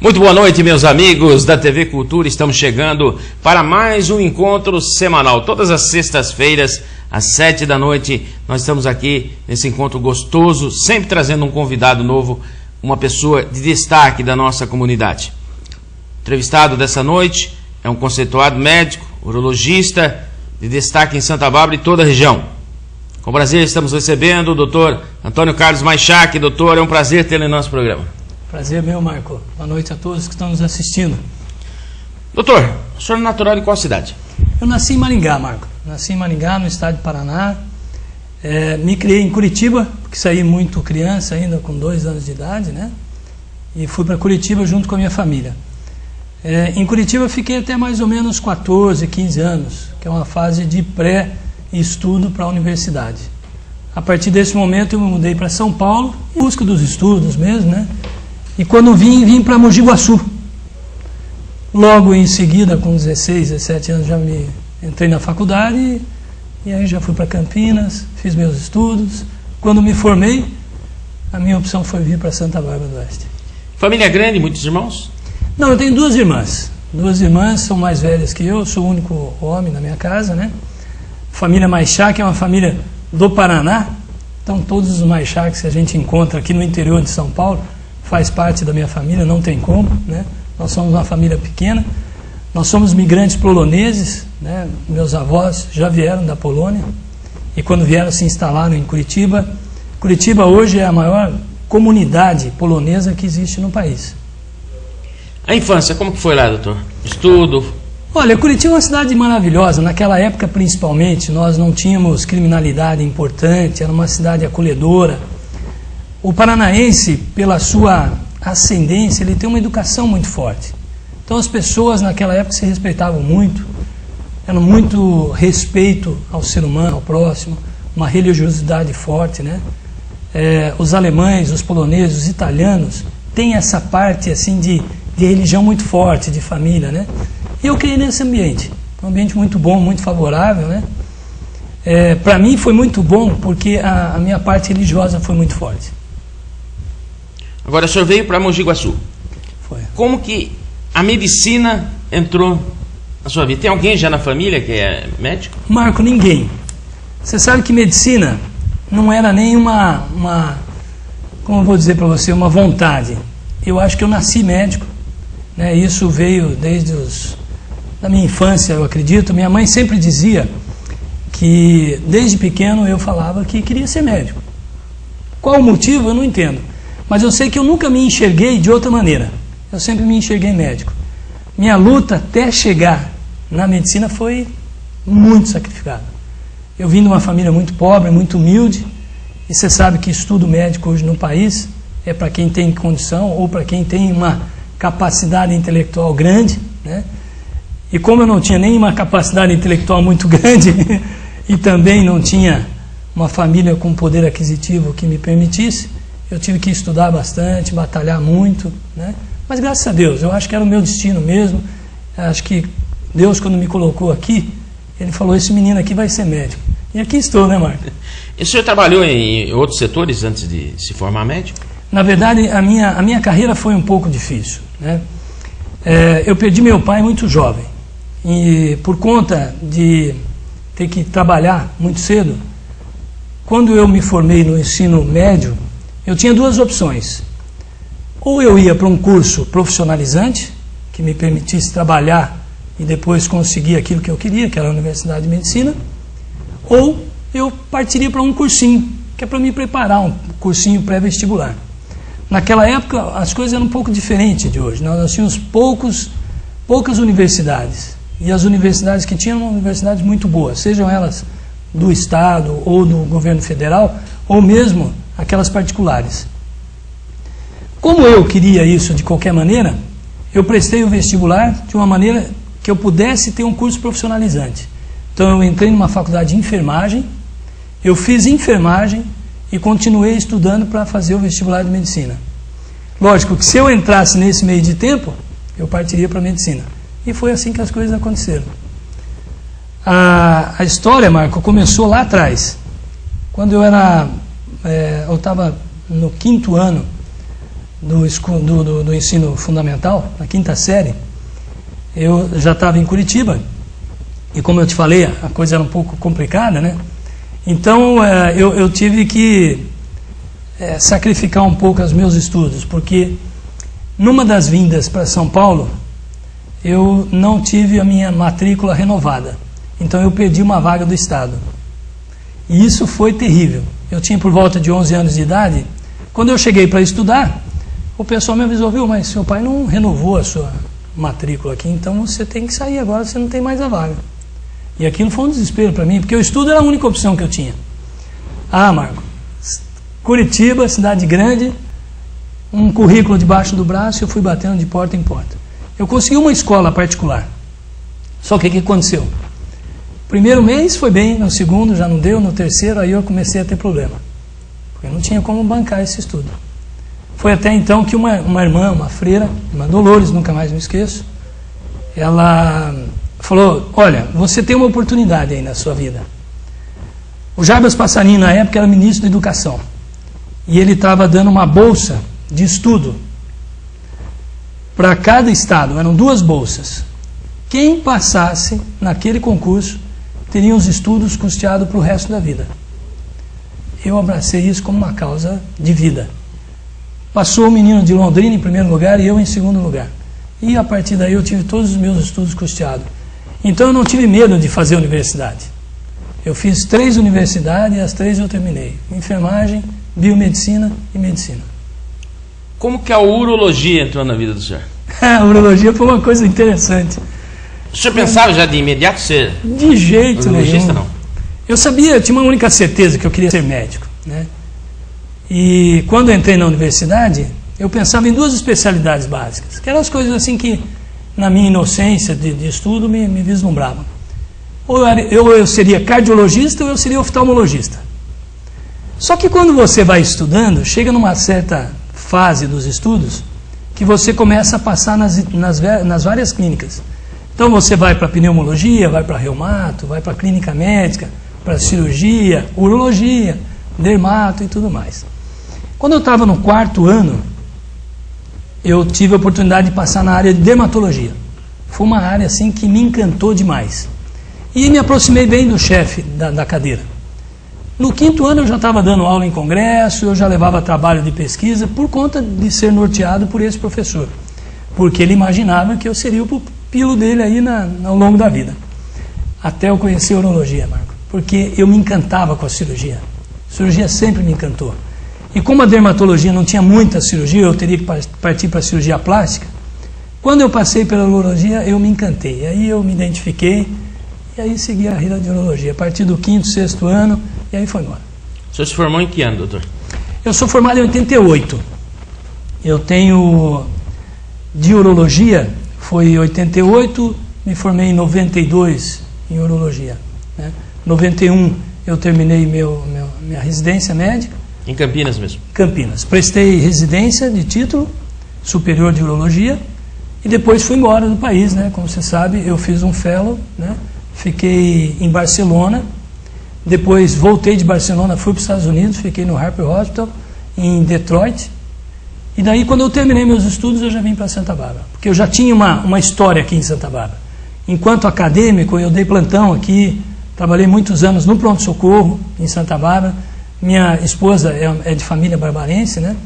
Muito boa noite, meus amigos da TV Cultura. Estamos chegando para mais um encontro semanal. Todas as sextas-feiras, às 7 da noite, nós estamos aqui nesse encontro gostoso, sempre trazendo um convidado novo, uma pessoa de destaque da nossa comunidade. O entrevistado dessa noite é um conceituado médico, urologista, de destaque em Santa Bárbara e toda a região. Com prazer, estamos recebendo o doutor Antônio Carlos Maichak. Doutor, é um prazer tê-lo em nosso programa. Prazer meu, Marco. Boa noite a todos que estão nos assistindo. Doutor, o senhor é natural de qual cidade? Eu nasci em Maringá, Marco. Nasci em Maringá, no estado de Paraná. Me criei em Curitiba, porque saí muito criança ainda, com 2 anos de idade, né? E fui para Curitiba junto com a minha família. Em Curitiba fiquei até mais ou menos 14, 15 anos, que é uma fase de pré-estudo para a universidade. A partir desse momento eu me mudei para São Paulo, em busca dos estudos mesmo, né? E quando vim para Mogi Guaçu. Logo em seguida, com 16, 17 anos, já entrei na faculdade e aí já fui para Campinas, fiz meus estudos. Quando me formei, a minha opção foi vir para Santa Bárbara do Oeste. Família grande, muitos irmãos? Não, eu tenho 2 irmãs. 2 irmãs, são mais velhas que eu, sou o único homem na minha casa, né? Família Maichak é uma família do Paraná, então todos os Maichaks que a gente encontra aqui no interior de São Paulo faz parte da minha família, não tem como, né? Nós somos uma família pequena, nós somos migrantes poloneses, né? Meus avós já vieram da Polônia e quando vieram se instalaram em Curitiba. Curitiba hoje é a maior comunidade polonesa que existe no país. A infância, como que foi lá, doutor? Estudo? Olha, Curitiba é uma cidade maravilhosa. Naquela época, principalmente, nós não tínhamos criminalidade importante, era uma cidade acolhedora. O paranaense, pela sua ascendência, ele tem uma educação muito forte. Então as pessoas naquela época se respeitavam muito, era muito respeito ao ser humano, ao próximo, uma religiosidade forte, né? Os alemães, os poloneses, os italianos têm essa parte assim de religião muito forte, de família, né? E eu criei nesse ambiente, um ambiente muito bom, muito favorável, né? Para mim foi muito bom porque a minha parte religiosa foi muito forte. Agora o senhor veio para Mogi Guaçu. Foi. Como que a medicina entrou na sua vida? Tem alguém já na família que é médico? Marco, ninguém. Você sabe que medicina não era nem como eu vou dizer para você, uma vontade. Eu acho que eu nasci médico, né? Isso veio desde da minha infância, eu acredito. Minha mãe sempre dizia que desde pequeno eu falava que queria ser médico. Qual o motivo? Eu não entendo. Mas eu sei que eu nunca me enxerguei de outra maneira. Eu sempre me enxerguei médico. Minha luta até chegar na medicina foi muito sacrificada. Eu vim de uma família muito pobre, muito humilde, e você sabe que estudo médico hoje no país é para quem tem condição ou para quem tem uma capacidade intelectual grande, né? E como eu não tinha nenhuma capacidade intelectual muito grande e também não tinha uma família com poder aquisitivo que me permitisse, eu tive que estudar bastante, batalhar muito, né? Mas graças a Deus, eu acho que era o meu destino mesmo. Acho que Deus, quando me colocou aqui, Ele falou, esse menino aqui vai ser médico. E aqui estou, né, Marco? E o senhor trabalhou em outros setores antes de se formar médico? Na verdade, a minha carreira foi um pouco difícil, né? Eu perdi meu pai muito jovem. E por conta de ter que trabalhar muito cedo, quando eu me formei no ensino médio, eu tinha 2 opções. Ou eu ia para um curso profissionalizante, que me permitisse trabalhar e depois conseguir aquilo que eu queria, que era a Universidade de Medicina, ou eu partiria para um cursinho, que é para me preparar, um cursinho pré-vestibular. Naquela época, as coisas eram um pouco diferentes de hoje. Nós tínhamos poucas universidades. E as universidades que tinham eram universidades muito boas, sejam elas do Estado ou do governo federal, ou mesmo aquelas particulares. Como eu queria isso de qualquer maneira, eu prestei o vestibular de uma maneira que eu pudesse ter um curso profissionalizante. Então eu entrei numa faculdade de enfermagem, eu fiz enfermagem e continuei estudando para fazer o vestibular de medicina. Lógico que se eu entrasse nesse meio de tempo, eu partiria para a medicina. E foi assim que as coisas aconteceram. A história, Marco, começou lá atrás. Quando eu estava no 5º ano do ensino fundamental, na 5ª série, eu já estava em Curitiba, e como eu te falei, a coisa era um pouco complicada, né? Então eu tive que sacrificar um pouco os meus estudos, porque numa das vindas para São Paulo, eu não tive a minha matrícula renovada. Então eu perdi uma vaga do Estado. E isso foi terrível. Eu tinha por volta de 11 anos de idade. Quando eu cheguei para estudar, o pessoal me avisou, viu, mas seu pai não renovou a sua matrícula aqui, então você tem que sair agora, você não tem mais a vaga. E aquilo foi um desespero para mim, porque o estudo era a única opção que eu tinha. Ah, Marco, Curitiba, cidade grande, um currículo debaixo do braço, eu fui batendo de porta em porta. Eu consegui uma escola particular. Só que o que aconteceu? Primeiro mês foi bem, no segundo já não deu, no terceiro aí eu comecei a ter problema. Porque eu não tinha como bancar esse estudo. Foi até então que uma irmã, uma freira, irmã Dolores, nunca mais me esqueço, ela falou, olha, você tem uma oportunidade aí na sua vida. O Jarbas Passarinho, na época, era ministro da Educação. E ele estava dando uma bolsa de estudo para cada estado, eram 2 bolsas. Quem passasse naquele concurso teria os estudos custeados para o resto da vida. Eu abracei isso como uma causa de vida. Passou o menino de Londrina em primeiro lugar e eu em segundo lugar. E a partir daí eu tive todos os meus estudos custeados. Então eu não tive medo de fazer universidade. Eu fiz 3 universidades e as 3 eu terminei. Enfermagem, biomedicina e medicina. Como que a urologia entrou na vida do senhor? A urologia foi uma coisa interessante. O senhor pensava já de imediato ser de jeito urologista, nenhum. não? Eu sabia, eu tinha uma única certeza que eu queria ser médico, né? E quando eu entrei na universidade, eu pensava em 2 especialidades básicas, que eram as coisas assim que, na minha inocência de estudo, me vislumbravam. Ou eu seria cardiologista ou eu seria oftalmologista. Só que quando você vai estudando, chega numa certa fase dos estudos, que você começa a passar nas várias clínicas. Então você vai para pneumologia, vai para reumato, vai para clínica médica, para cirurgia, urologia, dermato e tudo mais. Quando eu estava no 4º ano, eu tive a oportunidade de passar na área de dermatologia. Foi uma área assim que me encantou demais. E me aproximei bem do chefe da cadeira. No 5º ano eu já estava dando aula em congresso, eu já levava trabalho de pesquisa por conta de ser norteado por esse professor. Porque ele imaginava que eu seria o pupilo dele aí ao longo da vida. Até eu conhecer a urologia, Marco. Porque eu me encantava com a cirurgia. A cirurgia sempre me encantou. E como a dermatologia não tinha muita cirurgia, eu teria que partir para a cirurgia plástica. Quando eu passei pela urologia, eu me encantei. Aí eu me identifiquei e aí segui a vida de urologia. A partir do 5º, 6º ano, e aí foi embora. O senhor se formou em que ano, doutor? Eu sou formado em 88. Eu tenho de urologia, foi em 88, me formei em 92 em urologia. Né? 91 eu terminei minha residência médica. Em Campinas mesmo? Campinas. Prestei residência de título superior de urologia e depois fui embora do país, né? Como você sabe, eu fiz um fellow, né? Fiquei em Barcelona, depois voltei de Barcelona, fui para os Estados Unidos, fiquei no Harper Hospital, em Detroit, e daí quando eu terminei meus estudos eu já vim para Santa Bárbara, porque eu já tinha uma história aqui em Santa Bárbara. Enquanto acadêmico, eu dei plantão aqui, trabalhei muitos anos no pronto-socorro em Santa Bárbara. Minha esposa é de família barbarense, né?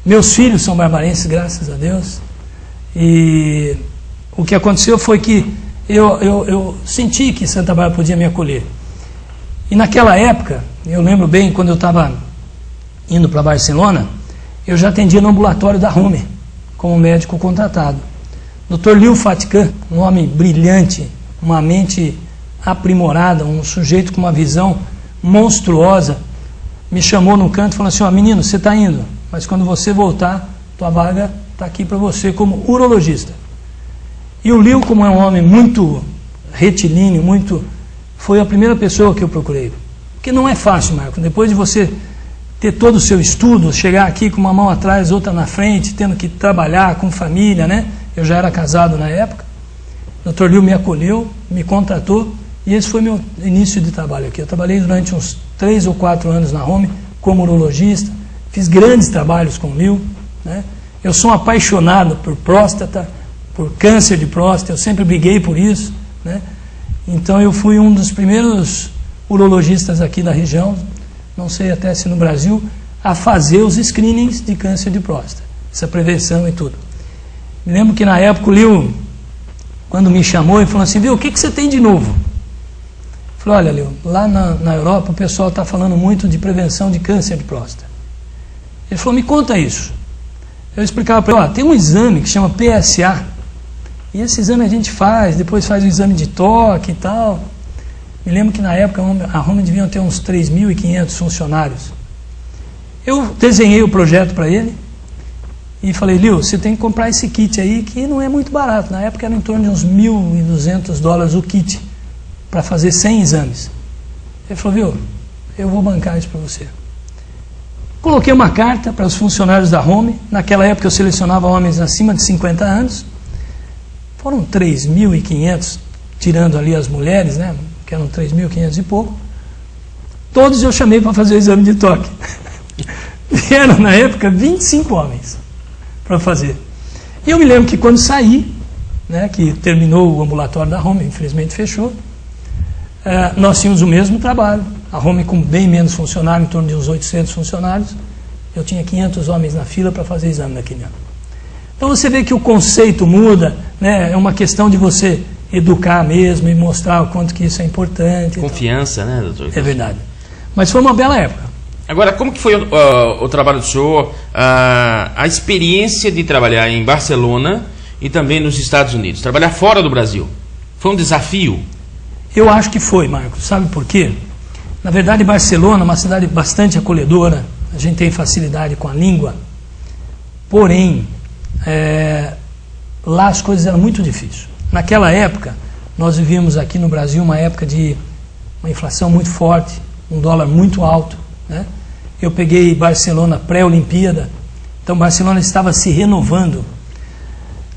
Meus filhos são barbarenses, graças a Deus. E o que aconteceu foi que eu senti que Santa Bárbara podia me acolher. E naquela época, eu lembro bem, quando eu estava indo para Barcelona, eu já atendia no ambulatório da Rume, como médico contratado. Dr. Lil Fatkan, um homem brilhante, uma mente aprimorada, um sujeito com uma visão monstruosa, me chamou num canto e falou assim, menino, você está indo, mas quando você voltar, tua vaga está aqui para você como urologista. E o Lil, como é um homem muito retilíneo, foi a primeira pessoa que eu procurei. Porque não é fácil, Marco, depois de você ter todo o seu estudo, chegar aqui com uma mão atrás, outra na frente, tendo que trabalhar com família, né? Eu já era casado na época. O Dr. Lil me acolheu, me contratou, e esse foi meu início de trabalho aqui. Eu trabalhei durante uns 3 ou 4 anos na Home como urologista, fiz grandes trabalhos com o Lil, né? Eu sou um apaixonado por próstata, por câncer de próstata, eu sempre briguei por isso, né? Então eu fui um dos primeiros urologistas aqui da região, não sei até se no Brasil, a fazer os screenings de câncer de próstata, essa prevenção e tudo. Me lembro que na época o Leo, quando me chamou, ele falou assim: viu, o que você tem de novo? Eu falei: olha, Leo, lá na Europa o pessoal está falando muito de prevenção de câncer de próstata. Ele falou: me conta isso. Eu explicava para ele: tem um exame que chama PSA, e esse exame a gente faz, depois faz o exame de toque e tal. Me lembro que na época a Home deviam ter uns 3.500 funcionários. Eu desenhei o projeto para ele e falei: Leo, você tem que comprar esse kit aí, que não é muito barato. Na época era em torno de uns $1.200 o kit, para fazer 100 exames. Ele falou: viu, eu vou bancar isso para você. Coloquei uma carta para os funcionários da Home. Naquela época eu selecionava homens acima de 50 anos. Foram 3.500, tirando ali as mulheres, né, que eram 3.500 e pouco. Todos eu chamei para fazer o exame de toque. Vieram na época 25 homens para fazer. E eu me lembro que quando saí, né, que terminou o ambulatório da Home, infelizmente fechou, nós tínhamos o mesmo trabalho. A Home com bem menos funcionários, em torno de uns 800 funcionários. Eu tinha 500 homens na fila para fazer exame naquele ano. Então você vê que o conceito muda, né? É uma questão de você educar mesmo e mostrar o quanto que isso é importante. Confiança, né, doutor? É verdade. Mas foi uma bela época. Agora, como que foi o trabalho do senhor, a experiência de trabalhar em Barcelona e também nos Estados Unidos? Trabalhar fora do Brasil, foi um desafio? Eu acho que foi, Marcos. Sabe por quê? Na verdade, Barcelona é uma cidade bastante acolhedora, a gente tem facilidade com a língua, porém, lá as coisas eram muito difíceis. Naquela época, nós vivíamos aqui no Brasil uma época de uma inflação muito forte, um dólar muito alto, né? Eu peguei Barcelona pré-Olimpíada, então Barcelona estava se renovando.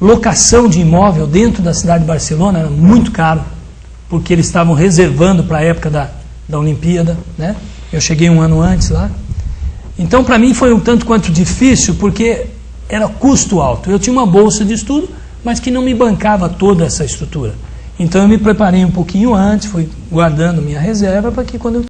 Locação de imóvel dentro da cidade de Barcelona era muito caro, porque eles estavam reservando para a época da Olimpíada, né? Eu cheguei um ano antes lá. Então, para mim, foi um tanto quanto difícil, porque era custo alto. Eu tinha uma bolsa de estudo, mas que não me bancava toda essa estrutura. Então, eu me preparei um pouquinho antes, fui guardando minha reserva para que quando eu